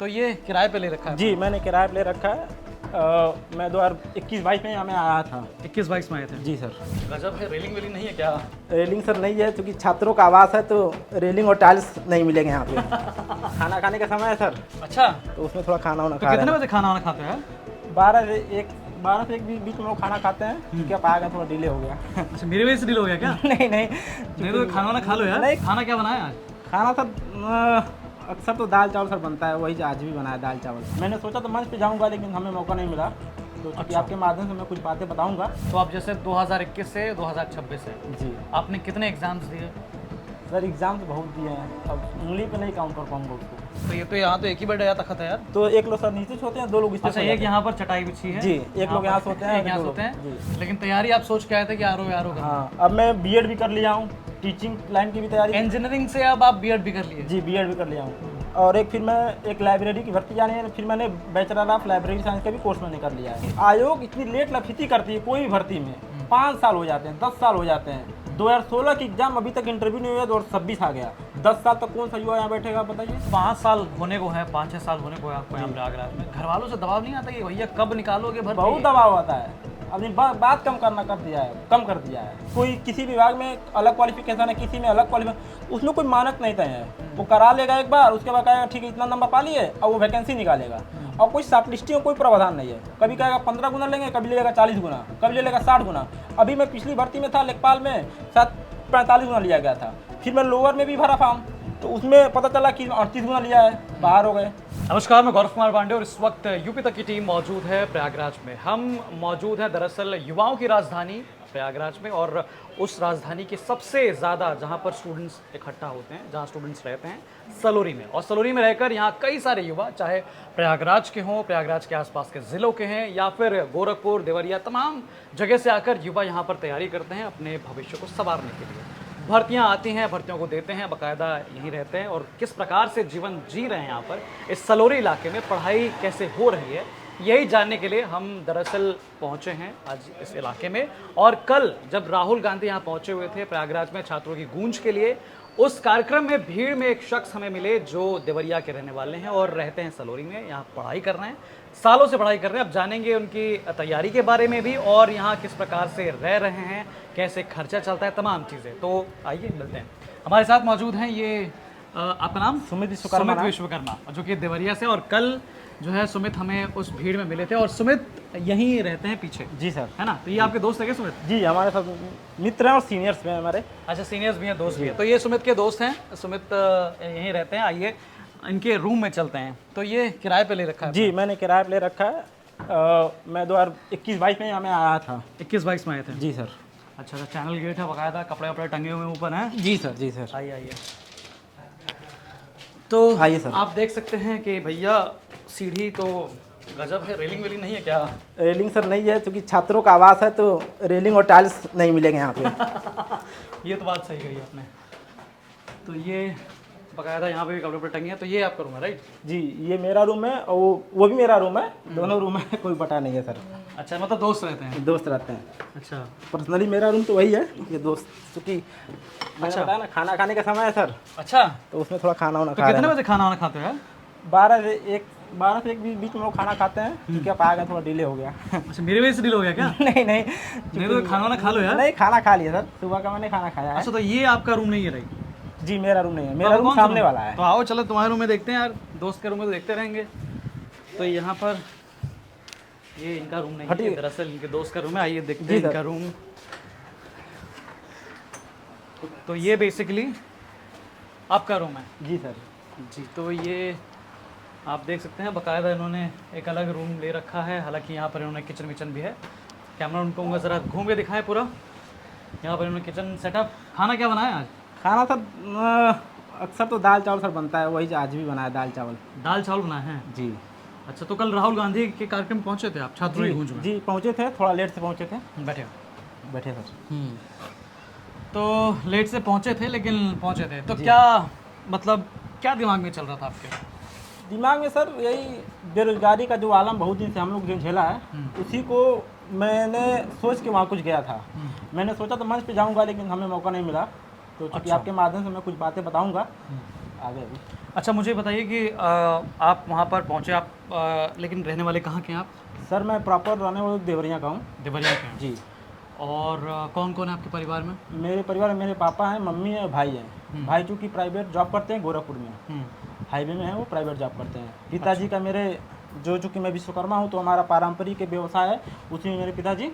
तो ये किराए पे ले रखा है? जी मैंने किराए पे ले रखा है। मैं 2021-22 में यहाँ में आया था। 21-22 में आए थे? जी सर। गजब है। रेलिंग वेलिंग नहीं है क्या? रेलिंग सर नहीं है, क्योंकि छात्रों का आवास है तो रेलिंग और टाइल्स नहीं मिलेंगे यहाँ पे। खाना खाने का समय है सर, अच्छा, तो उसमें थोड़ा खाना वाना तो खा कितने रहे बजे खाना वाना खाते हैं? हैं। 12 से 1 बीच में लोग खाना खाते हैं, क्योंकि अब आ गया थोड़ा डिले हो गया। अच्छा, मेरे वजह से डील हो गया क्या? नहीं नहीं नहीं तो खाना वाना खा लो यार। नहीं। खाना क्या बनाया आज? खाना सर अक्सर तो दाल चावल सर बनता है, वही आज भी बनाया दाल चावल। मैंने सोचा तो मंच पे जाऊंगा, लेकिन हमें मौका नहीं मिला, तो चूंकि आपके माध्यम से मैं कुछ बातें बताऊंगा। तो आप जैसे 2021 से 2026 से जी आपने कितने एग्जाम्स दिए? सर एग्जाम तो बहुत दिए हैं, अब उंगली पे नहीं काउंट कर पाऊंगा उसको। तो ये तो यहाँ तो एक ही बेड या तखत है यार। तो एक लोग सर नीचे सोते हैं, 2 लोग इस अच्छा, एक यहाँ पर चटाई बिछी है। जी, एक लोग यहाँ सोते हैं, एक यहाँ दो लोग- सोते हैं। जी। लेकिन तैयारी आप सोच के आए थे कि आरो करना। हाँ, अब मैं बीएड भी कर लिया हूँ, टीचिंग लाइन की भी तैयारी। इंजीनियरिंग से अब आप बीएड भी कर लिए? जी बीएड भी कर लिया हूँ, और फिर मैं एक लाइब्रेरी की भर्ती जानी है, फिर मैंने बैचलर ऑफ लाइब्रेरी साइंस का भी कोर्स मैंने कर लिया है। आयोग इतनी लेट लफिती करती है कोई भी भर्ती में, 5 साल हो जाते हैं, 10 साल हो जाते हैं। 2016 की एग्जाम अभी तक इंटरव्यू नहीं हुआ, 2026 आ गया। 10 साल तक कौन सा युवा यहाँ बैठेगा बताइए। 5 साल होने को है, 5-6 साल होने को है आपको यहाँ प्रयागराज में। घर वालों से दबाव नहीं आता कि भैया कब निकालोगे भर्ती? बहुत दबाव आता है। अपनी बात कम कर दिया है। कोई किसी विभाग में अलग क्वालिफिकेशन है, किसी में अलग क्वालिफिकेशन, उसमें कोई मानक नहीं तय है। वो करा लेगा एक बार, उसके बाद कहेगा ठीक है इतना नंबर पा लिए, और वो वैकेंसी निकालेगा। और कोई शॉर्ट लिस्टिंग में कोई प्रावधान नहीं है। कभी कहेगा 15 गुना लेंगे, कभी लेगा 40 गुना, कभी ले लेगा 60 गुना। अभी मैं पिछली भर्ती में था लेखपाल में, शायद 45 गुना लिया गया था। फिर मैं लोअर में भी भरा फॉर्म, तो उसमें पता चला कि 38 गुना लिया है, बाहर हो गए। नमस्कार, मैं गौरव कुमार पांडे और इस वक्त यूपी तक की टीम मौजूद है प्रयागराज में। हम मौजूद हैं दरअसल युवाओं की राजधानी प्रयागराज में, और उस राजधानी के सबसे ज़्यादा जहां पर स्टूडेंट्स इकट्ठा होते हैं, जहां स्टूडेंट्स रहते हैं, सलोरी में। और सलोरी में रहकर यहाँ कई सारे युवा, चाहे प्रयागराज के हों, प्रयागराज के आसपास के ज़िलों के हैं, या फिर गोरखपुर, देवरिया, तमाम जगह से आकर युवा यहाँ पर तैयारी करते हैं अपने भविष्य को संवारने के लिए। भर्तियां आती हैं, भर्तियों को देते हैं, बाकायदा यहीं रहते हैं, और किस प्रकार से जीवन जी रहे हैं यहाँ पर इस सलोरी इलाके में, पढ़ाई कैसे हो रही है, यही जानने के लिए हम दरअसल पहुँचे हैं आज इस इलाके में। और कल जब राहुल गांधी यहाँ पहुँचे हुए थे प्रयागराज में छात्रों की गूंज के लिए, उस कार्यक्रम में भीड़ में एक शख्स हमें मिले जो देवरिया के रहने वाले हैं और रहते हैं सलोरी में, यहाँ पढ़ाई कर रहे हैं, सालों से पढ़ाई कर रहे हैं। अब जानेंगे उनकी तैयारी के बारे में भी, और यहाँ किस प्रकार से रह रहे हैं, कैसे खर्चा चलता है, तमाम चीज़ें। तो आइए मिलते हैं। हमारे साथ मौजूद हैं ये आपका नाम? सुमित विश्वकर्मा, जो कि देवरिया से, और कल जो है सुमित हमें उस भीड़ में मिले थे, और सुमित यहीं रहते हैं पीछे। जी सर। है ना? तो ये आपके दोस्त है क्या सुमित? जी हमारे साथ मित्र हैं और सीनियर्स में हमारे। अच्छा, सीनियर्स भी हैं, दोस्त भी हैं। तो ये सुमित के दोस्त हैं, सुमित यहीं रहते हैं। आइए इनके रूम में चलते हैं। तो ये किराए पे ले रखा है? जी मैंने किराए पे ले रखा है। मैं 2021-22 में यहाँ में आया था। 21-22 में आए थे? जी सर। अच्छा, चैनल गेट है, बाकायदा कपड़े वपड़े टंगे हुए ऊपर हैं। जी सर। जी सर। आइए आइए। तो आइए सर। आप देख सकते हैं कि भैया सीढ़ी तो गजब है। रेलिंग वेलिंग नहीं है क्या? रेलिंग सर नहीं है, क्योंकि छात्रों का आवास है तो रेलिंग और टाइल्स नहीं मिलेंगे यहाँ पे। ये तो बात सही कही आपने। तो ये बाकायदा यहाँ पे भी कपड़े वपड़े टंगे हैं। तो ये आपका रूम है, राइट? जी ये मेरा रूम है, और वो भी मेरा रूम है, दोनों रूम है, कोई बटा नहीं है सर। अच्छा, मतलब दोस्त रहते हैं? दोस्त रहते हैं। अच्छा, पर्सनली मेरा रूम तो वही है, ये दोस्त, क्योंकि मैंने अच्छा। बताया ना खाना खाने का समय है सर, अच्छा, तो उसमें थोड़ा खाना वाना तो खा रहे कितने हैं। बजे खाना वाना खाते हो यार? 12 से 1 बीच में लोग खाना खाते हैं, क्योंकि अब आ गया थोड़ा डिले हो गया। अच्छा, मेरे वजह से डील हो गया क्या? नहीं नहीं तो खाना वाना खा लो यार। नहीं खाना खा लिया सर, सुबह का मैंने खाना खाया है। अच्छा, तो ये आपका रूम नहीं है, राइट? जी मेरा रूम नहीं है, मेरा तो रूम कौन सा सामने रूम? वाला है। तो आओ चलो तुम्हारे रूम में देखते हैं यार, दोस्त के रूम में तो देखते रहेंगे। तो यहाँ पर ये इनका रूम नहीं है, दरअसल इनके दोस्त का रूम है। आइए देखते हैं इनका रूम। तो ये बेसिकली आपका रूम है? जी सर। जी, तो ये आप देख सकते हैं बाकायदा इन्होंने एक अलग रूम ले रखा है। हालांकि यहाँ पर इन्होंने किचन विचन भी है। कैमरा उनको ज़रा घूम के दिखाएं पूरा। यहाँ पर इन्होंने किचन सेटअप। खाना क्या बनाया आज? खाना सर अक्सर तो दाल चावल सर बनता है, वही आज भी बनाया दाल चावल। दाल चावल बनाए हैं? जी। अच्छा, तो कल राहुल गांधी के कार्यक्रम में पहुंचे थे आप, छात्रों की गूंज में? जी पहुँचे थे, थोड़ा लेट से पहुँचे थे। बैठे सर। तो लेट से पहुंचे थे, लेकिन पहुंचे थे तो क्या मतलब क्या दिमाग में चल रहा था आपके? दिमाग में सर यही बेरोजगारी का जो आलम बहुत दिन से हम लोग जो झेला है, उसी को मैंने सोच के वहाँ कुछ गया था। मैंने सोचा तो मंच पे जाऊँगा, लेकिन हमें मौका नहीं मिला, तो चूँकि अच्छा। आपके माध्यम से मैं कुछ बातें बताऊँगा। आगे अभी। अच्छा मुझे बताइए कि आप वहाँ पर पहुँचे आप लेकिन रहने वाले कहाँ के हैं आप? सर मैं प्रॉपर रहने वाला देवरिया का हूँ। देवरिया के हैं। जी। और कौन कौन है आपके परिवार में? मेरे परिवार में मेरे पापा हैं, मम्मी है, भाई हैं। भाई चूँकि प्राइवेट जॉब करते हैं गोरखपुर में, हाईवे में है, वो प्राइवेट जॉब करते हैं। पिताजी का मेरे जो चूँकि मैं विश्वकर्मा हूँ तो हमारा पारंपरिक व्यवसाय है, उसी में मेरे पिताजी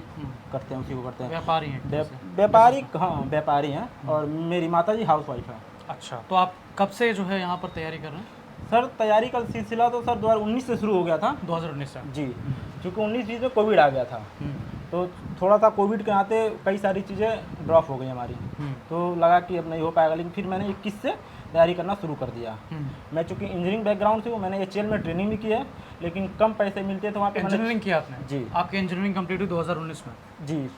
करते हैं, उसी को करते हैं। व्यापारी हैं? व्यापारी, हाँ व्यापारी हैं। और मेरी माताजी हाउसवाइफ है। अच्छा, तो आप कब से जो है यहाँ पर तैयारी कर रहे हैं? सर तैयारी का सिलसिला तो सर 2019 से शुरू हो गया था। 2019 से? जी, क्योंकि 19-20 में कोविड आ गया था, तो थोड़ा सा कोविड के आते कई सारी चीज़ें ड्रॉप हो गई हमारी, तो लगा कि अब नहीं हो पाएगा। लेकिन फिर मैंने 21 से तैयारी करना शुरू कर दिया। मैं चूँकि इंजीनियरिंग बैकग्राउंड से हूँ, मैंने HCL में ट्रेनिंग भी की है, लेकिन कम पैसे मिलते थे वहाँ पे। इंजीनियरिंग किया आपने? जी। आपकी इंजीनियरिंग कंप्लीट हुई 2019 में? जी,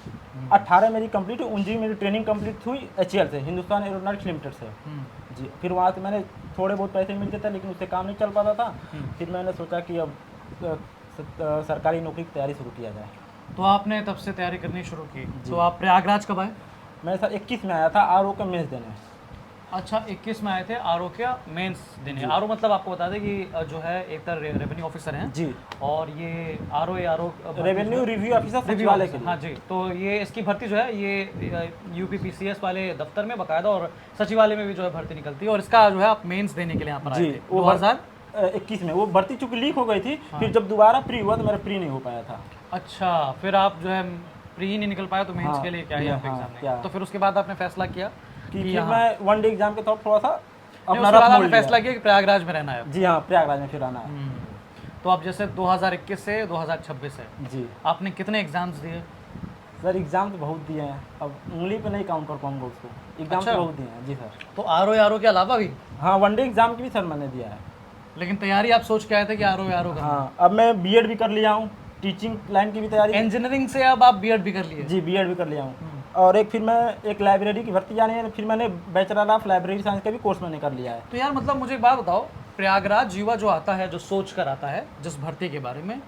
18 मेरी कंप्लीट हुई, 19 मेरी ट्रेनिंग कंप्लीट हुई HCL से, हिंदुस्तान एरोनॉटिक्स लिमिटेड से। जी, फिर वहाँ से मैंने थोड़े बहुत पैसे मिलते थे, लेकिन उससे काम नहीं चल पाता था। फिर मैंने सोचा कि अब सरकारी नौकरी की तैयारी शुरू किया जाए। तो आपने तब से तैयारी करनी शुरू की। तो आप प्रयागराज कब आए? मैं सर 21 में आया था RO का मेंस देने। अच्छा, 21 में आए थे RO का मेंस देने। RO मतलब आपको बता दें कि जो है एक तरह रेवेन्यू ऑफिसर हैं जी, और ये RO रेवेन्यू रिव्यू ऑफिसर सचिवालय के लिए। हाँ जी, तो ये इसकी भर्ती जो है ये UPPCS वाले दफ्तर में बकायदा और सचिवालय में भी जो है भर्ती निकलती है, और इसका जो है आप मेंस देने के लिए यहाँ पर आए थे 2021 में। वो भर्ती चूँकि लीक हो गई थी, फिर जब दोबारा प्री हुआ तो मेरा प्री नहीं हो पाया था। अच्छा, फिर आप जो है प्री नहीं निकल पाए तो मेंस के लिए क्या ही आप एग्जाम नहीं। तो फिर उसके बाद आपने फैसला किया कि फिर मैं वन डे एग्जाम के तौर थोड़ा सा अपना रफ मोड़ लिया। फैसला किया कि प्रयागराज में रहना है। जी हाँ, प्रयागराज में फिर आना है। तो आप जैसे 2021 से 2026 है जी, आपने कितने एग्जाम्स दिए? सर एग्जाम तो बहुत दिए हैं, अब उंगली पे नहीं काउंट कर पाऊंगा उसको। एग्जाम तो बहुत दिए हैं जी सर। तो RO के अलावा भी? हाँ, वन डे एग्जाम की भी सर मैंने दिया है। लेकिन तैयारी आप सोच के आए थे कि RO का? हाँ, अब मैं BEd भी कर लिया हूँ, टीचिंग लाइन की भी तैयारी। इंजीनियरिंग से अब आप BEd भी कर लिए? जी, BEd भी कर लिया हूँ। और फिर मैं एक लाइब्रेरी की भर्ती जानी है, फिर मैंने बैचलर ऑफ लाइब्रेरी साइंस का भी कोर्स मैंने कर लिया है। तो यार मतलब मुझे एक बात बताओ, प्रयागराज युवा जो आता है, जो सोच कर आता है जिस भर्ती के बारे में,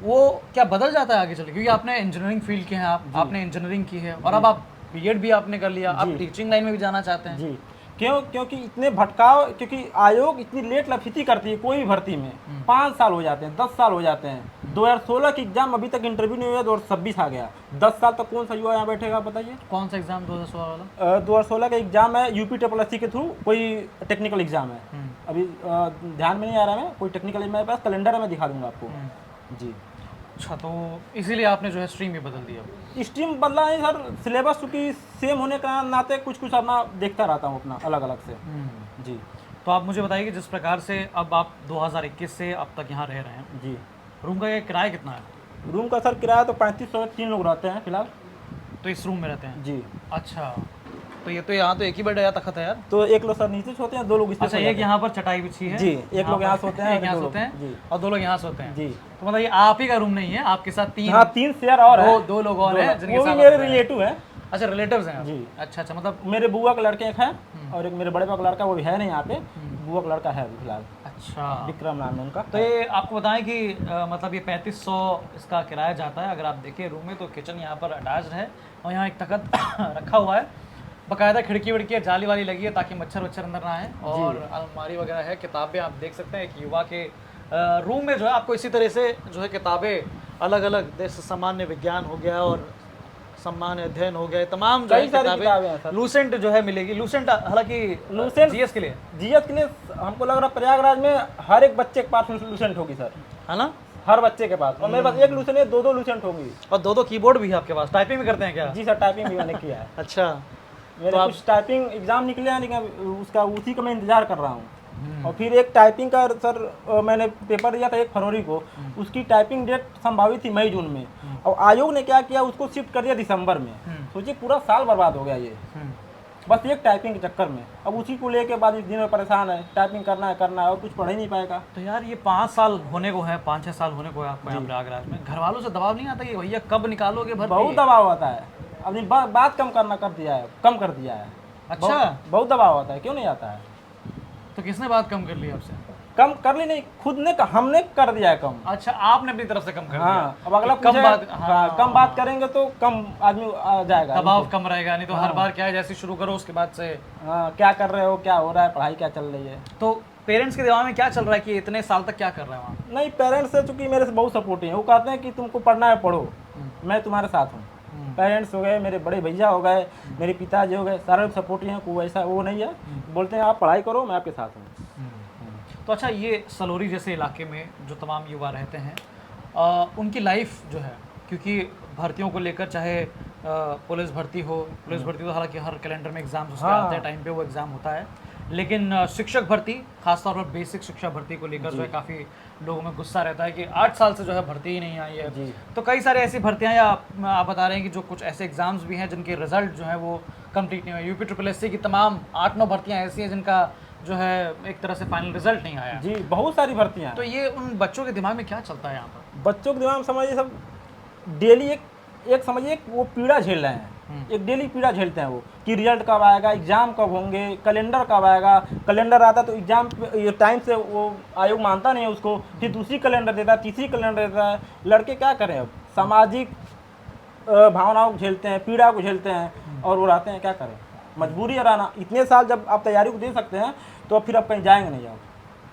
वो क्या बदल जाता है आगे चले? क्योंकि आपने इंजीनियरिंग फील्ड के हैं, आपने इंजीनियरिंग की है और अब आप BEd भी आपने कर लिया, आप टीचिंग लाइन में भी जाना चाहते हैं। जी, क्योंकि इतने भटकाव, क्योंकि आयोग इतनी लेट लफीती करती है कोई भी भर्ती में। 5 साल हो जाते हैं, 10 साल हो जाते हैं। 2016 की एग्जाम अभी तक इंटरव्यू नहीं हुआ, 2026 आ गया। 10 साल तक कौन सा युवा यहाँ बैठेगा बताइए? कौन सा एग्जाम 2016 वाला? 2016 का एग्जाम है UPSSC के थ्रू, कोई टेक्निकल एग्जाम है। अभी ध्यान में नहीं आ रहा है, कोई टेक्निकल मेरे पास कैलेंडर है, मैं दिखा दूंगा आपको। जी। अच्छा, तो इसीलिए आपने जो है स्ट्रीम भी बदल दिया? स्ट्रीम बदला है सर, सिलेबस चूँकि सेम होने का नाते कुछ कुछ अपना देखता रहता हूँ अपना अलग अलग से। जी। तो आप मुझे बताइए कि जिस प्रकार से अब आप 2021 से अब तक यहाँ रह रहे हैं, जी, रूम का किराया कितना है? रूम का सर किराया तो 3500, 3 लोग रहते हैं फिलहाल। तो इस रूम में रहते हैं? जी। अच्छा, तो ये तो यहाँ तो एक ही बेड है, तखत है यार। तो एक लोग सर नीचे सोते हैं, 2 लोग इस पे। अच्छा, एक यहाँ पर चटाई बिछी है? जी, एक लोग यहाँ सोते हैं, एक यहाँ सोते हैं और 2 लोग यहाँ सोते हैं। जी। तो मतलब ये आप ही का रूम नहीं है, आपके साथ 3? हाँ, 3 शेयर और है। 2 लोग और हैं जिनके वो भी साथ मेरे रिलेटिव हैं। अच्छा, रिलेटिव्स हैं? जी। अच्छा, मतलब मेरे बुआ का लड़के एक हैं और एक मेरे बड़े पापा का लड़का, वो भी है नहीं यहाँ पे। बुआ का लड़का है फिलहाल। अच्छा, विक्रम नाम है उनका। तो ये आपको बताएं कि मतलब ये 3500 इसका किराया जाता है। अगर आप देखें रूम में तो किचन यहाँ पर अटैच्ड है और यहाँ एक तखत रखा हुआ है, बाकायदा खिड़की विड़की जाली वाली लगी है ताकि मच्छर वच्छर अंदर ना आए, और अलमारी वगैरह है, किताबें आप देख सकते हैं। एक युवा के रूम में जो है आपको इसी तरह से जो है किताबें अलग अलग, जैसे सामान्य विज्ञान हो गया और सामान्य अध्ययन हो गया, तमाम जो है किताबें लूसेंट जो है मिलेगी। लूसेंट हालांकि लूसेंट जीएस के लिए हमको लग रहा है प्रयागराज में हर एक बच्चे के पास लूसेंट होगी सर, है ना? हर बच्चे के पास। और मेरे पास एक लूसेंट है, 2 लूसेंट होंगी। और 2 कीबोर्ड भी है आपके पास? टाइपिंग भी करते हैं क्या? जी सर, टाइपिंग भी मैंने किया है। अच्छा, मेरे कुछ टाइपिंग एग्जाम निकले हैं, लेकिन उसका उसी का मैं इंतजार कर रहा हूँ। और फिर एक टाइपिंग का सर मैंने पेपर दिया था 1 फरवरी को, उसकी टाइपिंग डेट संभावित थी मई जून में, और आयोग ने क्या किया, उसको शिफ्ट कर दिया दिसंबर में। सोचिए, पूरा साल बर्बाद हो गया ये, बस एक टाइपिंग के चक्कर में। अब उसी को लेके बाद इस दिन में परेशान है, टाइपिंग करना है और कुछ पढ़ ही नहीं पाएगा। तो यार ये 5 साल होने को है, 5-6 साल होने को है आपको यहाँ प्रयागराज में। घर वालों से दबाव नहीं आता कि भैया कब निकालोगे भर्ती? बहुत दबाव आता है, अपनी बात कम कर दिया है। अच्छा, बहुत दबाव आता है, क्यों नहीं आता है? तो किसने बात कम कर ली आपसे? कम कर ली नहीं, खुद ने हमने कर दिया है कम। अच्छा, आपने अपनी तरफ से कम कर दिया। हाँ, अब अगला कम पूछे, बात, कम बात करेंगे तो कम आदमी आ जाएगा, दबाव कम रहेगा, नहीं तो हर बार क्या है, जैसे शुरू करो उसके बाद से हाँ क्या कर रहे हो, क्या हो रहा है, पढ़ाई क्या चल रही है। तो पेरेंट्स के दिमाग में क्या चल रहा है कि इतने साल तक क्या कर रहे हैं वहाँ? नहीं, पेरेंट्स से चूंकि मेरे से बहुत सपोर्टिव हैं, वो कहते हैं कि तुमको पढ़ना है पढ़ो, मैं तुम्हारे साथ हूँ। पेरेंट्स हो गए, मेरे बड़े भैया हो गए, मेरे पिताजी हो गए, सारे लोग सपोर्टिव हैं, कोई ऐसा वो नहीं है, बोलते हैं आप पढ़ाई करो, मैं आपके साथ हूँ। तो अच्छा, ये सलोरी जैसे इलाके में जो तमाम युवा रहते हैं, उनकी लाइफ जो है, क्योंकि भर्तियों को लेकर, चाहे पुलिस भर्ती हो, तो हालांकि हर कैलेंडर में एग्जाम्स उसके आते हैं, टाइम पे वो एग्ज़ाम होता है, लेकिन शिक्षक भर्ती, खासतौर पर बेसिक शिक्षा भर्ती को लेकर जो है काफ़ी लोगों में गुस्सा रहता है कि 8 साल से जो है भर्ती ही नहीं आई है। तो कई सारे ऐसी भर्तियां, या आप बता रहे हैं कि जो कुछ ऐसे एग्ज़ाम्स भी हैं जिनके रिजल्ट जो है वो कंप्लीट नहीं हुए। यूपी SSS की तमाम 8-9 भर्तियाँ ऐसी हैं जिनका जो है एक तरह से फाइनल रिजल्ट नहीं आया। जी, बहुत सारी भर्तियाँ हैं। तो ये उन बच्चों के दिमाग में क्या चलता है यहाँ पर? बच्चों के दिमाग में समझिए सब डेली एक समझिए वो पीड़ा झेल रहे हैं, एक डेली पीड़ा झेलते हैं वो, कि रिजल्ट कब आएगा, एग्जाम कब होंगे, कैलेंडर कब आएगा। कैलेंडर आता तो एग्जाम टाइम से वो आयोग मानता नहीं है उसको, फिर दूसरी कैलेंडर देता है, तीसरी कैलेंडर देता है। लड़के क्या करें, अब सामाजिक भावनाओं को झेलते हैं, पीड़ा को झेलते हैं, और वो रहते हैं, क्या करें, मजबूरी है रहना। इतने साल जब आप तैयारी को दे सकते हैं तो फिर आप कहीं जाएंगे नहीं आप।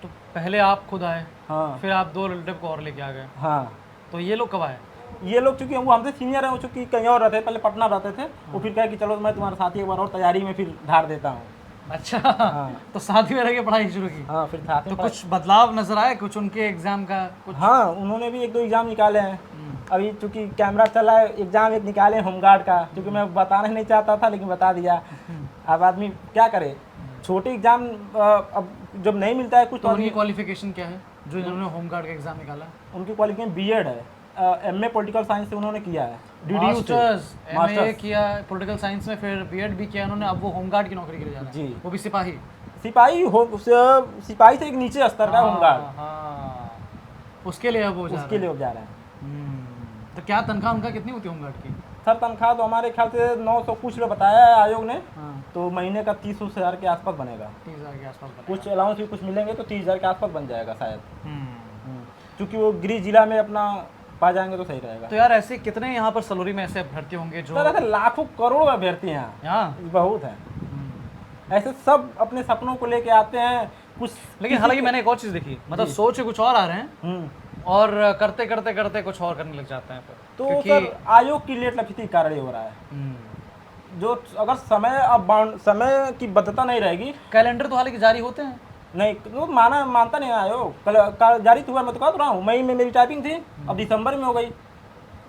तो पहले आप खुद आए, हाँ, फिर आप 2 रिलेटिव को और लेके आ गए। हाँ, तो ये लोग कब आए? ये लोग चूंकि वो हमसे सीनियर हैं, वो चूंकि कहीं और रहते हैं, पहले पटना रहते थे, वो फिर कहे कि चलो मैं तुम्हारे साथ ही एक बार और तैयारी में फिर धार देता हूँ। अच्छा, तो साथ ही में रह के पढ़ाई शुरू की। हाँ, फिर साथ तो में कुछ बदलाव नजर आए कुछ उनके एग्जाम का कुछ? हाँ, उन्होंने भी 1-2 एग्जाम निकाले हैं। अभी चूंकि कैमरा चला है, एग्जाम एक निकाले होमगार्ड का, क्योंकि मैं बताना ही नहीं चाहता था लेकिन बता दिया। अब आदमी क्या करे, छोटे एग्जाम अब जब नहीं मिलता है कुछ तो उनकी क्वालिफिकेशन क्या है जो इन्होंने होमगार्ड का एग्जाम निकाला? उनकी क्वालिफिकेशन बीएड है, एमए पॉलिटिकल साइंस से उन्होंने किया है, मास्टर्स एमए किया पॉलिटिकल साइंस में, फिर बीएड भी किया उन्होंने, अब वो होमगार्ड की नौकरी के लिए जा रहे हैं। जी, वो भी सिपाही सिपाही से एक नीचे स्तर का होमगार्ड, हाँ, उसके लिए अब वो उसके लिए जा रहे हैं। तो क्या तनख्वाह उनका कितनी होती है होमगार्ड की? सर तनख्वाह तो हमारे ख्याल से 900 कुछ रुपये बताया है आयोग ने, हाँ, तो महीने का 30,000 के आसपास बनेगा। 30,000 के आसपास बनेगा। कुछ अलाउंस भी कुछ मिलेंगे तो 30,000 के आसपास बन जाएगा शायद, क्योंकि वो गृह जिला में अपना पा जाएंगे तो सही रहेगा। तो यार ऐसे कितने यहाँ पर सलोरी में ऐसे अभ्यर्थी होंगे जो? सर ऐसे लाखों करोड़ों अभ्यर्थी हैं यहाँ, बहुत हैं। ऐसे सब अपने सपनों को लेके आते हैं कुछ। लेकिन हालांकि मैंने एक और चीज़ देखी, मतलब सोच के कुछ और आ रहे हैं और करते करते करते कुछ और करने लग जाते हैं। तो सर आयोग की लेट लफीती कारण ये हो रहा है, जो अगर समय की बद्धता नहीं रहेगी। कैलेंडर तो हालांकि जारी होते हैं, नहीं वो मानता नहीं आयोग, कल जारी हुआ, मैं तो कह रहा हूँ मई में मेरी टाइपिंग थी, अब दिसंबर में हो गई।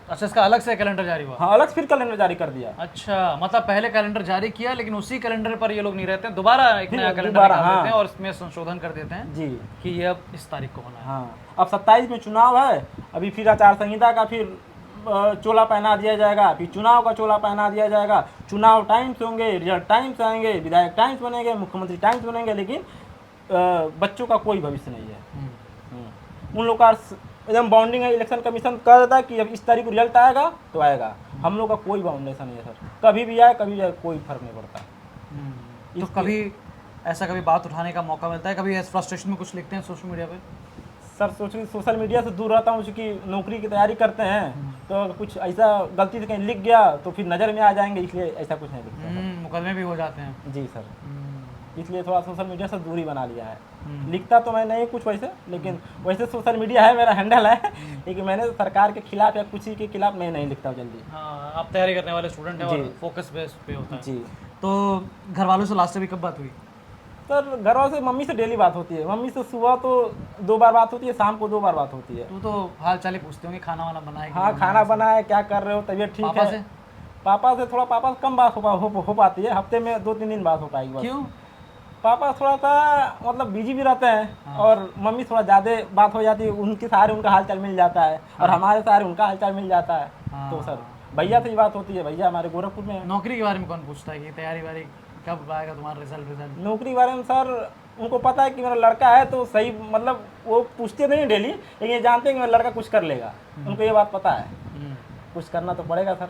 अच्छा, इसका अलग से कैलेंडर जारी हुआ? हाँ, अलग फिर कैलेंडर जारी कर दिया। अच्छा, मतलब पहले कैलेंडर जारी किया लेकिन उसी कैलेंडर पर ये लोग नहीं रहते हैं, दोबारा एक नया कैलेंडर निकाल देते हैं और इसमें संशोधन कर देते हैं जी कि ये अब इस तारीख को होना है। हाँ, अब 27 में चुनाव है, अभी फिर आचार संहिता का फिर चोला पहना दिया जाएगा, फिर चुनाव का चोला पहना दिया जाएगा। चुनाव टाइम से होंगे, रिजल्ट टाइम से आएंगे, विधायक टाइम से बनेंगे, मुख्यमंत्री टाइम से बनेंगे, लेकिन बच्चों का कोई भविष्य नहीं है। उन लोग का एकदम बाउंडिंग है, इलेक्शन कमीशन कर देता है कि अब इस तारीख को रिजल्ट आएगा तो आएगा। हम लोग का कोई बाउंडेशन नहीं है सर, कभी भी आए कभी जाए कोई फर्क नहीं पड़ता। तो कभी ऐसा कभी बात उठाने का मौका मिलता है, कभी ऐसे फ्रस्ट्रेशन में कुछ लिखते हैं सोशल मीडिया पे? सर सोशल मीडिया से दूर रहता हूँ, क्योंकि नौकरी की तैयारी करते हैं, तो कुछ ऐसा गलती से कहीं लिख गया तो फिर नज़र में आ जाएंगे, इसलिए ऐसा कुछ नहीं लिखता। मुकदमे भी हो जाते हैं। जी सर, इसलिए थोड़ा सोशल मीडिया से दूरी बना लिया है। लिखता तो मैं नहीं कुछ वैसे, लेकिन वैसे सोशल मीडिया है मेरा हैंडल है, लेकिन मैंने सरकार के खिलाफ या किसी के खिलाफ मैं नहीं लिखता जल्दी। हाँ, आप तैयारी करने वाले स्टूडेंट हैं और फोकस बेस पे होता है। जी। तो घर वालों से लास्ट में कब बात हुई? सर घर वालों से मम्मी से डेली बात होती है, मम्मी से सुबह तो 2 बार बात होती है, शाम को 2 बार बात होती है। तो हाल चाल ही पूछते होंगे, खाना वाना बनाए? हाँ, खाना बनाए, क्या कर रहे हो, तबीयत ठीक है? पापा से थोड़ा कम बात हो पाती है, हफ्ते में 2-3 दिन बात हो पाएगी। क्यों? पापा थोड़ा सा मतलब बिजी भी रहते हैं, और मम्मी थोड़ा ज़्यादा बात हो जाती है, उनके सहारे उनका हालचाल मिल जाता है, और हमारे सहारे उनका हालचाल मिल जाता है। तो सर भैया से ही बात होती है, भैया हमारे गोरखपुर में है। नौकरी के बारे में कौन पूछता है कि तैयारी वारी कब आएगा तुम्हारा रिजल्ट? नौकरी के बारे में सर उनको पता है कि मेरा लड़का है, तो सही मतलब वो पूछते नहीं डेली, लेकिन ये जानते हैं कि मेरा लड़का कुछ कर लेगा, उनको ये बात पता है। कुछ करना तो पड़ेगा सर,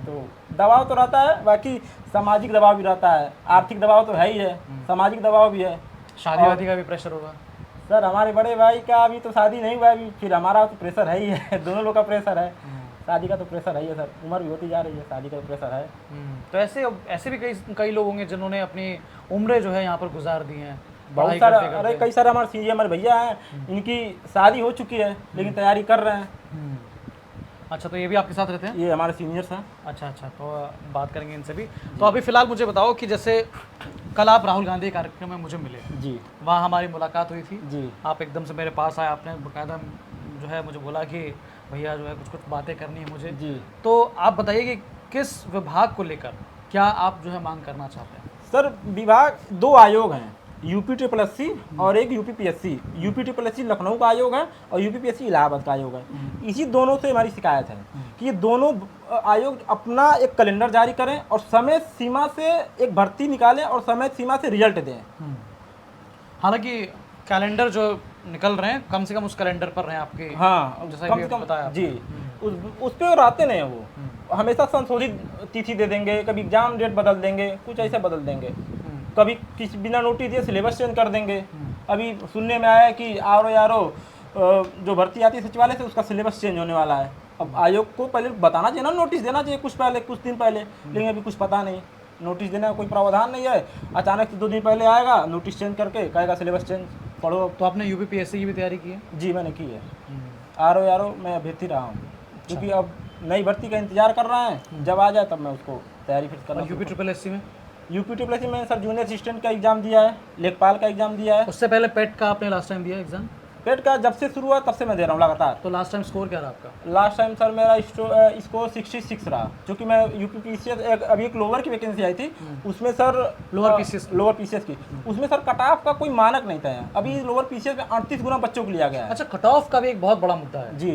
तो दबाव तो रहता है, बाकी सामाजिक दबाव भी रहता है, आर्थिक दबाव तो है ही है, सामाजिक दबाव भी है। शादी वादी का भी प्रेशर होगा? सर हमारे बड़े भाई का अभी तो शादी नहीं हुआ है, अभी फिर हमारा तो प्रेशर है ही है दोनों लोग का प्रेशर है। शादी का तो प्रेशर है ही है सर, उम्र भी होती जा रही है, शादी का तो प्रेशर है। तो ऐसे ऐसे भी कई कई लोग होंगे जिन्होंने अपनी उम्रें जो है यहाँ पर गुजार दी हैं बहुत पढ़ाई सारा, करते अरे करते। कई सारे हमारे सीनियर हमारे भैया हैं, इनकी शादी हो चुकी है लेकिन तैयारी कर रहे हैं। अच्छा, तो ये भी आपके साथ रहते हैं? ये हमारे सीनियर्स हैं। अच्छा अच्छा, तो बात करेंगे इनसे भी। तो अभी फ़िलहाल मुझे बताओ कि जैसे कल आप राहुल गांधी के कार्यक्रम में मुझे मिले, जी वहाँ हमारी मुलाकात हुई थी। जी आप एकदम से मेरे पास आए, आपने बाकायदा जो है मुझे बोला कि भैया जो है कुछ कुछ बातें करनी है मुझे। जी तो आप बताइए कि किस विभाग को लेकर क्या आप जो है मांग करना चाहते हैं? सर विभाग दो आयोग हैं, यूपी SSSC और एक UP PSC। UP SSSC Lucknow का आयोग है और यूपी PSC इलाहाबाद का आयोग है। इसी दोनों से हमारी शिकायत है कि ये दोनों आयोग अपना एक कैलेंडर जारी करें और समय सीमा से एक भर्ती निकालें और समय सीमा से रिजल्ट दें। हालांकि कैलेंडर जो निकल रहे हैं कम से कम उस कैलेंडर पर रहे आपके। हाँ जैसा कम कि से कम बताया आपने। जी, उस पर रहते नहीं हैं वो, हमेशा संशोधित तिथि दे देंगे, कभी एग्जाम डेट बदल देंगे, कुछ ऐसे बदल देंगे, कभी किसी बिना नोटिस दिए सिलेबस चेंज कर देंगे। अभी सुनने में आया है कि RO जो भर्ती आती है सचिवालय से उसका सिलेबस चेंज होने वाला है। अब आयोग को पहले बताना चाहिए ना, नोटिस देना चाहिए कुछ पहले, कुछ दिन पहले, लेकिन अभी कुछ पता नहीं, नोटिस देने का कोई प्रावधान नहीं है। अचानक से 2 दिन पहले आएगा नोटिस चेंज करके कहेगा सिलेबस चेंज पढ़ो। तो आपने यूपी PSC की भी तैयारी की है? जी मैंने की है, RO मैं अभ्यर्थी रहा हूँ, क्योंकि अब नई भर्ती का इंतजार कर रहे हैं, जब आ जाए तब मैं उसको तैयारी फिर करना। और यूपी SSSC में? यूपी SSSC में सर जूनियर असिस्टेंट का एग्जाम दिया है, लेखपाल का एग्जाम दिया है। उससे पहले पेट का आपने लास्ट टाइम दिया एग्जाम? पेट का जब से शुरू हुआ तब से मैं दे रहा हूँ लगातार। तो लास्ट टाइम स्कोर क्या रहा आपका? लास्ट टाइम सर मेरा स्कोर 66 रहा, क्योंकि मैं यूपी PCS अभी एक लोअर की वैकेंसी आई थी, उसमें सर लोअर PCS की उसमें सर कट ऑफ का कोई मानक नहीं था। अभी लोअर PCS में 38 गुना बच्चों को लिया गया है। अच्छा, कट ऑफ का भी एक बहुत बड़ा मुद्दा है जी,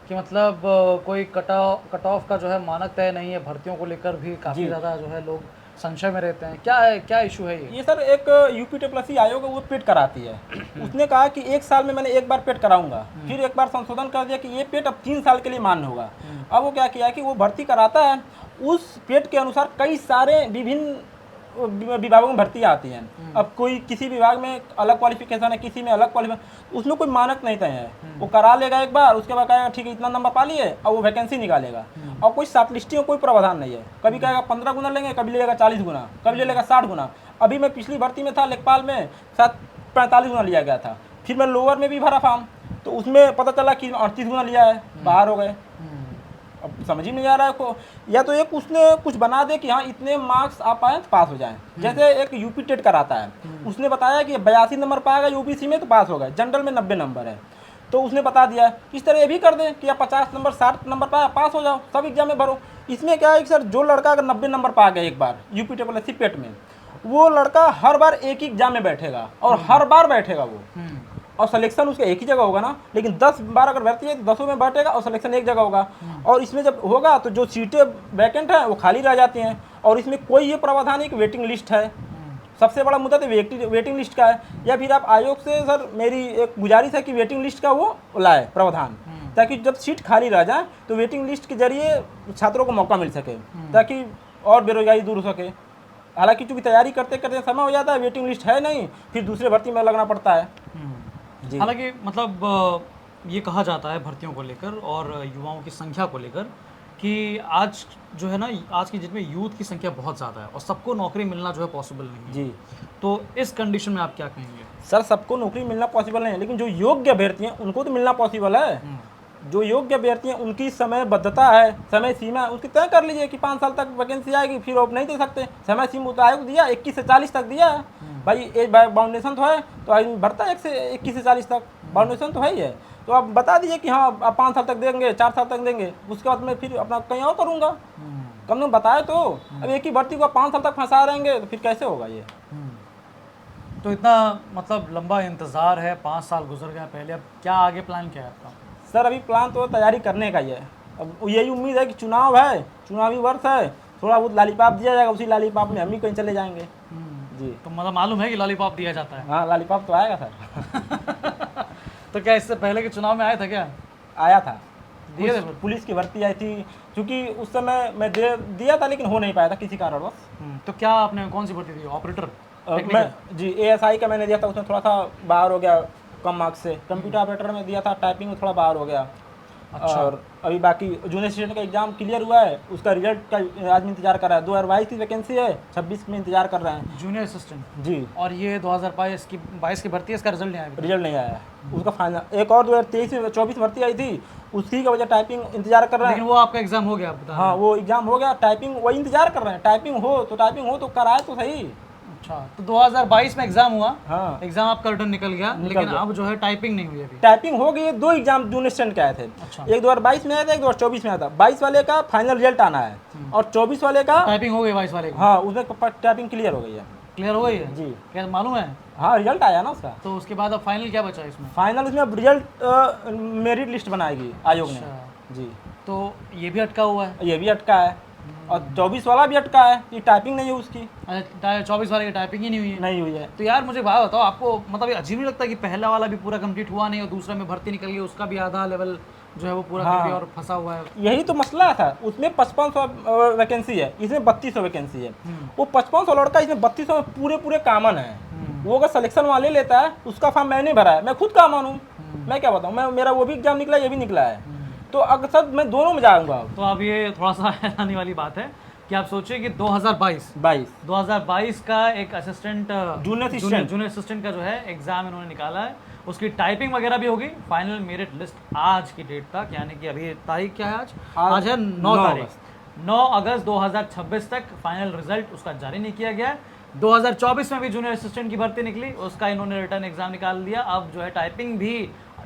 कि मतलब कोई कट ऑफ का जो है मानक तय नहीं है, भर्तियों को लेकर भी काफ़ी ज़्यादा जो है लोग संशय में रहते हैं। क्या है, क्या इशू है ये? ये सर एक यूपी SSSC आयोग है, वो पेट कराती है। उसने कहा कि 1 साल में मैंने एक बार पेट कराऊंगा, फिर एक बार संशोधन कर दिया कि ये पेट अब 3 साल के लिए मान्य होगा। अब वो क्या किया कि वो भर्ती कराता है, उस पेट के अनुसार कई सारे विभिन्न विभागों में भर्ती आती हैं। अब कोई किसी विभाग में अलग क्वालिफिकेशन है, किसी में अलग क्वालिफिकेशन, उसमें कोई मानक नहीं तय है। वो करा लेगा एक बार, उसके बाद कहेगा ठीक है इतना नंबर पा लिए, और वो वैकेंसी निकालेगा। और कोई शॉर्ट लिस्टिंग में कोई प्रावधान नहीं है, कभी कहेगा 15 गुना लेंगे, कभी लेगा 40 गुना, कभी ले लेगा 60 गुना। अभी मैं पिछली भर्ती में था लेखपाल में, शायद 45 गुना लिया गया था। फिर मैं लोअर में भी भरा फॉर्म, तो उसमें पता चला कि 38 गुना लिया है, बाहर हो गए। अब समझ ही नहीं आ रहा है को, या तो एक उसने कुछ बना दे कि हाँ इतने मार्क्स आप पाए तो पास हो जाएं। जैसे एक यूपी टेट कराता है, उसने बताया कि 82 नंबर पाएगा यूपीसी में तो पास हो गए, जनरल में 90 नंबर है, तो उसने बता दिया इस तरह ये भी कर दें कि आप 50 नंबर 60 नंबर पाया पास हो जाओ, सब एग्जाम में भरो। इसमें क्या है कि सर जो लड़का अगर 90 नंबर पा गया एक बार यूपी SSSC पेट में, वो लड़का हर बार एक ही एग्जाम में बैठेगा और हर बार बैठेगा वो, और सिलेक्शन उसका एक ही जगह होगा ना। लेकिन 10 बार अगर भर्ती है तो 10 में बैठेगा और सिलेक्शन एक जगह होगा। और इसमें जब होगा तो जो सीटें वैकेंट हैं वो खाली रह जाती हैं, और इसमें कोई ये प्रावधान नहीं कि वेटिंग लिस्ट है। सबसे बड़ा मुद्दा तो वेटिंग लिस्ट का है। या फिर आप आयोग से सर मेरी एक गुजारिश है कि वेटिंग लिस्ट का वो लाए प्रावधान, ताकि जब सीट खाली रह जाए तो वेटिंग लिस्ट के जरिए छात्रों को मौका मिल सके, ताकि और बेरोजगारी दूर हो सके। हालांकि चूँकि तैयारी करते करते समय हो जाता है, वेटिंग लिस्ट है नहीं, फिर दूसरे भर्ती में लगना पड़ता है। हालांकि मतलब ये कहा जाता है भर्तियों को लेकर और युवाओं की संख्या को लेकर कि आज जो है ना, आज की डेट में यूथ की संख्या बहुत ज़्यादा है और सबको नौकरी मिलना जो है पॉसिबल नहीं है। जी, तो इस कंडीशन में आप क्या कहेंगे? सर सबको नौकरी मिलना पॉसिबल नहीं है, लेकिन जो योग्य अभ्यर्थी हैं उनको तो मिलना पॉसिबल है। जो योग्य अभ्यर्थी हैं उनकी समयबद्धता है, समय सीमा है, उसकी तय कर लीजिए कि 5 साल तक वैकेंसी आएगी, फिर आप नहीं दे सकते। समय सीमा तो आयोग दिया 21 से 40 तक दिया है भाई, एज बाउंडेशन तो है, तो आदमी भरता है 21 से 40 तक, बाउंडेशन तो है ही है। तो आप बता दीजिए कि हाँ आप 5 साल तक देंगे, 4 साल तक देंगे, उसके बाद मैं फिर अपना कहीं और करूँगा। कम से कम बताए तो। अब एक ही भर्ती को 5 साल तक फंसा रहेंगे तो फिर कैसे होगा ये? तो इतना मतलब लंबा इंतज़ार है, 5 साल गुजर गया पहले, अब क्या आगे प्लान क्या है आपका? सर अभी प्लान तो तैयारी करने का ही है। अब यही उम्मीद है कि चुनाव है, चुनावी वर्ष है, थोड़ा बहुत लॉलीपॉप दिया जाएगा, उसी लॉलीपॉप में हम ही कहीं चले जाएंगे। जी, तो मतलब मालूम है कि लॉलीपॉप दिया जाता है? हाँ लॉलीपॉप तो आएगा सर। तो क्या इससे पहले के चुनाव में आया था क्या? आया था, दिए थे? पुलिस की भर्ती आई थी, क्योंकि उस समय मैं दिया था लेकिन हो नहीं पाया था किसी कारणवश। तो क्या आपने कौन सी भर्ती दी? ऑपरेटर? मैं जी ASI का मैंने दिया था, उसमें थोड़ा सा बाहर हो गया, कम मार्क्स से। कंप्यूटर ऑपरेटर में दिया था, टाइपिंग में थोड़ा बाहर हो गया। अच्छा। और अभी बाकी जूनियर असिस्टेंट का एग्जाम क्लियर हुआ है, उसका रिजल्ट का आदमी इंतजार कर रहा है। 2022 की वैकेंसी है, 26 में इंतजार कर रहे हैं जूनियर असिस्टेंट। जी। और ये 2022 की भर्ती है, इसका रिजल्ट नहीं आया अभी तक? रिजल्ट नहीं आया है उसका फाइनल। एक और 2023 में 24 भर्ती आई थी, उसी का वजह टाइपिंग इंतजार कर रहे हैं। लेकिन वो आपका एग्जाम हो गया, आप बता रहे हाँ वो एग्जाम हो गया, टाइपिंग वही इंतजार कर रहे हैं। टाइपिंग हो तो कराए तो सही। हैं। अच्छा, तो 2022 में एग्जाम हुआ, हाँ एग्जाम आपका रिटर्न निकल गया, लेकिन गया। अब जो है टाइपिंग नहीं हुई अभी। टाइपिंग हो गई है। 2 एग्जाम जूनियर असिस्टेंट के आए थे, अच्छा। एक 2022 में आया था, एक 2024 में आया था। 22 वाले का फाइनल रिजल्ट आना है और 24 वाले का टाइपिंग हो गई 22 वाले की? हाँ उसमें टाइपिंग क्लियर हो गई है क्लियर हो गई है जी। क्या मालूम है? हाँ रिजल्ट आया ना उसका। तो उसके बाद अब फाइनल क्या बचा इसमें? फाइनल उसमें रिजल्ट मेरिट लिस्ट बनाएगी आयोग ने अच्छा। जी। तो ये भी अटका हुआ है? ये भी अटका है और 24 वाला भी अटका है कि टाइपिंग नहीं है उसकी। 24 वाले की टाइपिंग ही नहीं हुई है? नहीं हुई है। तो यार मुझे बात बताओ, आपको मतलब ये अजीब नहीं लगता कि पहला वाला भी पूरा कंप्लीट हुआ नहीं और दूसरा में भर्ती निकल गई, उसका भी आधा लेवल जो है वो पूरा हाँ। कर दिया और फंसा हुआ है? यही तो मसला था। उसमें 5500 वैकेंसी है, इसमें 3200 वैकेंसी है। वो 5500 लड़का, इसमें 3200 में पूरे पूरे कामन है। वो अगर सिलेक्शन वाले लेता है, उसका फॉर्म मैंने भरा है, मैं खुद कामन हूँ, मैं क्या बताऊँ। मैं मेरा वो भी एग्जाम निकला, ये भी निकला है, तो अगर सब मैं दोनों में जाऊँगा। तो अब ये थोड़ा सा हैरानी वाली बात है कि आप सोचिए कि 2022 का एक असिस्टेंट जूनियर असिस्टेंट का जो है एग्जाम इन्होंने निकाला है, उसकी टाइपिंग वगैरह भी होगी। फाइनल मेरिट लिस्ट आज की डेट तक, यानी कि अभी तारीख क्या है आज है 9 तारीख, 9 अगस्त 2026 तक फाइनल रिजल्ट उसका जारी नहीं किया गया है। 2024 में भी जूनियर असिस्टेंट की भर्ती निकली, उसका इन्होंने रिटर्न एग्जाम निकाल दिया। अब जो है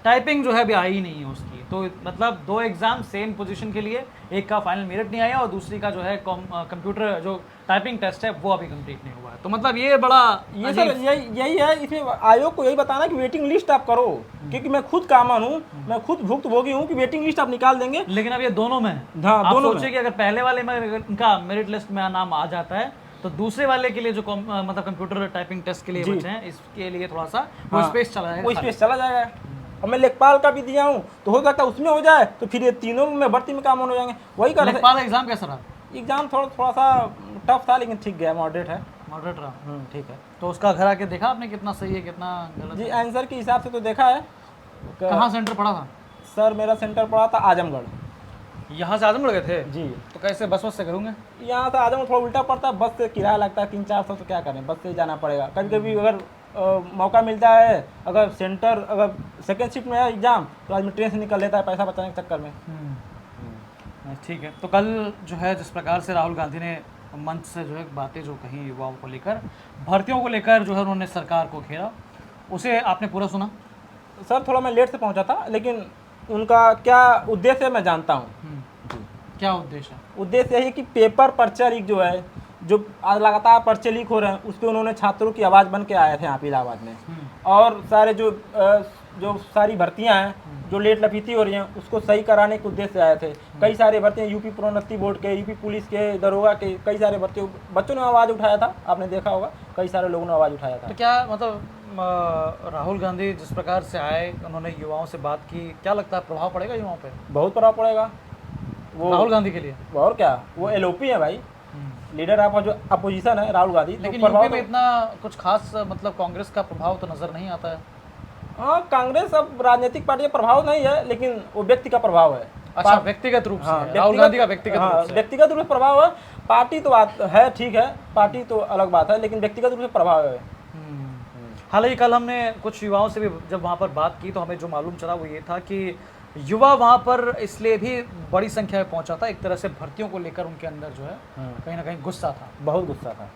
टाइपिंग जो है अभी आई नहीं है उसकी। तो मतलब 2 एग्जाम सेम पोजीशन के लिए, एक का फाइनल मेरिट नहीं आया और दूसरी का जो है कंप्यूटर जो टाइपिंग टेस्ट है वो अभी कंप्लीट नहीं हुआ है। तो मतलब ये बड़ा ये सर यही है। इसमें आयोग को यही बताना कि वेटिंग लिस्ट आप करो, क्योंकि मैं खुद कामन हूँ, मैं खुद भुक्तभोगी हूँ कि वेटिंग लिस्ट आप निकाल देंगे। लेकिन अब ये दोनों में है। हाँ आप दोनों सोचिए कि अगर पहले वाले में उनका मेरिट लिस्ट में नाम आ जाता है, तो दूसरे वाले के लिए जो मतलब कंप्यूटर टाइपिंग टेस्ट के लिए बचे हैं, इसके लिए थोड़ा सा वो स्पेस चला जाएगा, वो स्पेस चला जाएगा। और मैं लेखपाल का भी दिया हूँ, तो हो सकता है उसमें हो जाए, तो फिर ये तीनों में भर्ती में काम हो जाएंगे। वही कर लेखपाल एग्जाम कैसा रहा? एग्जाम थोड़ा सा टफ था, लेकिन ठीक गया, मॉडरेट है। मॉडरेट रहा, ठीक है। तो उसका घर आके देखा आपने कितना सही है कितना गलत जी है? आंसर के हिसाब से तो देखा है। कहाँ सेंटर पड़ा था? सर मेरा सेंटर पड़ा था आजमगढ़। यहाँ से आजमगढ़ गए थे? जी। तो कैसे बस से करूँगे? यहाँ से आजमगढ़ थोड़ा उल्टा पड़ता है, बस से किराया लगता है 300-400, तो क्या करें, बस से ही जाना पड़ेगा। कभी कभी अगर मौका मिलता है, अगर सेकंड शिफ्ट में है एग्जाम, तो आदमी ट्रेन से निकल लेता है पैसा बचाने के चक्कर में। ठीक है। तो कल जो है जिस प्रकार से राहुल गांधी ने मंच से जो है बातें जो कही युवाओं को लेकर, भर्तियों को लेकर जो है उन्होंने सरकार को घेरा, उसे आपने पूरा सुना? सर थोड़ा मैं लेट से पहुंचा था, लेकिन उनका क्या उद्देश्य है मैं जानता हूँ। क्या उद्देश्य है? उद्देश्य यही कि पेपर पर्चा लीक जो है, जो आज लगातार पर्चे लीक हो रहे हैं, उस पर उन्होंने छात्रों की आवाज़ बन के आए थे यहाँ पे इलाहाबाद में। और सारे जो सारी भर्तियाँ हैं जो लेट लफीती हो रही हैं, उसको सही कराने के उद्देश्य से आए थे। कई सारे भर्तियाँ यूपी प्रोन्नति बोर्ड के, यूपी पुलिस के, दरोगा के, कई सारे भर्ती बच्चों ने आवाज़ उठाया था, आपने देखा होगा, कई सारे लोगों ने आवाज़ उठाया था। तो क्या मतलब राहुल गांधी जिस प्रकार से आए, उन्होंने युवाओं से बात की, क्या लगता है प्रभाव पड़ेगा युवाओं पे? बहुत प्रभाव पड़ेगा वो राहुल गांधी के लिए। और क्या, वो एलओपी है भाई, लीडर ऑफ जो अपोजिशन है राहुल गांधी। लेकिन तो यूपी में इतना कुछ खास मतलब कांग्रेस का प्रभाव तो नजर नहीं आता है। हाँ कांग्रेस अब राजनीतिक पार्टी का प्रभाव नहीं है, लेकिन वो व्यक्ति का प्रभाव है। अच्छा, व्यक्तिगत रूप से? हाँ, राहुल गांधी का व्यक्तिगत रूप से? व्यक्तिगत रूप से प्रभाव है। पार्टी तो बात है, ठीक है, पार्टी तो अलग बात है, लेकिन व्यक्तिगत रूप से प्रभाव है। हालांकि कल हमने कुछ युवाओं से भी जब वहाँ पर बात की, तो हमें जो मालूम चला वो ये था कि युवा वहाँ पर इसलिए भी बड़ी संख्या में पहुंचा था, एक तरह से भर्तियों को लेकर उनके अंदर जो है कहीं ना कहीं गुस्सा था, बहुत गुस्सा था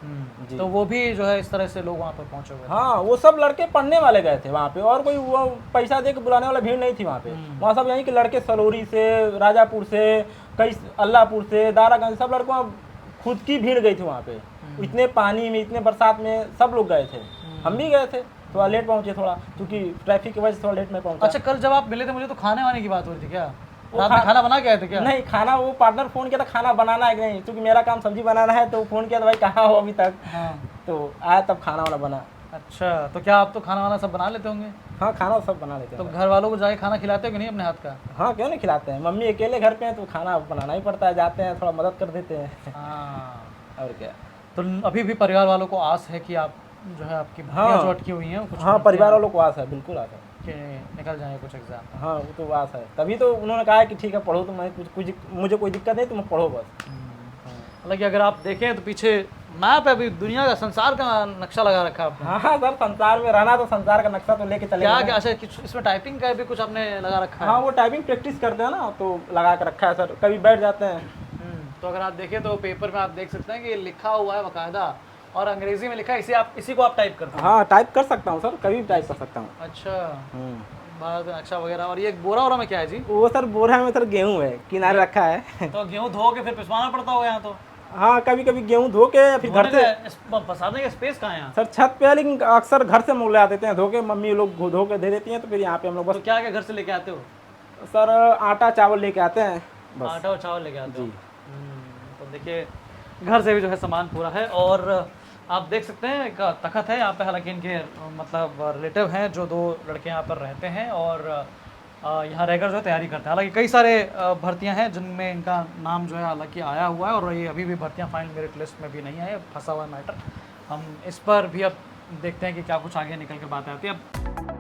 जी। तो वो भी जो है इस तरह से लोग वहाँ पर पहुंचे हुए थे। हाँ वो सब लड़के पढ़ने वाले गए थे वहाँ पे, और कोई वो पैसा दे के बुलाने वाला भीड़ नहीं थी वहाँ पे। वहाँ सब यहीं के लड़के सलोरी से, राजापुर से, कई अल्लाहपुर से, दारागंज, सब लड़कों खुद की भीड़ गई थी वहाँ पे। इतने पानी में, इतने बरसात में सब लोग गए थे, हम भी गए थे। थोड़ा लेट पहुंचे, थोड़ा क्योंकि ट्रैफिक की वजह से थोड़ा लेट में पहुंचा। अच्छा, कल जब आप मिले थे मुझे तो खाने वाने की बात हो रही थी क्या? रात में खाना बना के आए थे क्या? नहीं, खाना वो पार्टनर फोन किया था, खाना बनाना है कि नहीं, क्योंकि मेरा काम सब्जी बनाना है, तो फोन किया था भाई कहाँ हो अभी तक। हाँ। तो आया तब खाना वाला बना। अच्छा, तो क्या आप तो खाना वाना सब बना लेते होंगे? हाँ खाना सब बना लेते तो हैं। घर वालों को जाके खाना खिलाते हो कि नहीं अपने हाथ का? हाँ क्यों नहीं खिलाते हैं, मम्मी अकेले घर पे हैं तो खाना बनाना ही पड़ता है, जाते हैं थोड़ा मदद कर देते हैं। हाँ, और क्या। तो अभी भी परिवार वालों को आस है कि आप जो है आपकी भर्तियां जो अटकी हुई हैं कुछ? हाँ परिवार वालों को आस है, बिल्कुल आस है। कि निकल जाए कुछ एग्ज़ाम। हाँ वो तो बात है, तभी तो उन्होंने कहा है कि ठीक है पढ़ो, तो मैं कुछ मुझे कोई दिक्कत नहीं, तुम पढ़ो बस। हालांकि अगर आप देखें तो पीछे मैप है, अभी दुनिया का, संसार का नक्शा लगा रखा है आपने। हाँ हाँ सर, संसार में रहना तो संसार का नक्शा तो लेके चले क्या क्या अच्छा कुछ इसमें टाइपिंग का भी कुछ आपने लगा रखा है? हाँ वो टाइपिंग प्रैक्टिस करते हैं ना, तो लगा के रखा है सर, कभी बैठ जाते हैं। तो अगर आप देखें तो पेपर में आप देख सकते हैं कि लिखा हुआ है बाकायदा, और अंग्रेजी में लिखा है, इसी को आप टाइप करते हैं? हाँ टाइप कर सकता हूँ सर, कभी भी टाइप कर सकता हूँ। अच्छा, भारत का नक्शा वगैरह। और ये बोरा वोरा में क्या है जी? वो सर बोरा में सर गेहूँ है, किनारे रखा है। तो गेहूँ धो के फिर पिसवाना पड़ता होगा यहाँ तो? हाँ कभी कभी गेहूँ धो के फिर घर से, पसारने का स्पेस कहाँ है यहाँ? सर छत पे है, लेकिन अक्सर घर से मोल ले आ देते हैं धो के, मम्मी लोग धो के दे देती हैं, तो फिर यहाँ पे हम लोग तो बस क्या क्या घर से लेके आते हो? सर आटा चावल लेके आते हैं बस। आटा और चावल लेके आते हो? तो देखिए घर से भी जो है सामान पूरा है। और आप देख सकते हैं एक तखत है यहाँ पे, हालांकि इनके मतलब रिलेटिव हैं, जो 2 लड़के यहाँ पर रहते हैं और यहाँ रहकर जो है तैयारी करते हैं। हालांकि कई सारे भर्तियाँ हैं जिनमें इनका नाम जो है हालांकि आया हुआ है, और ये अभी भी भर्तियाँ फाइनल मेरिट लिस्ट में भी नहीं है, फंसा हुआ मैटर। हम इस पर भी अब देखते हैं कि क्या कुछ आगे निकल के बात आती है। अब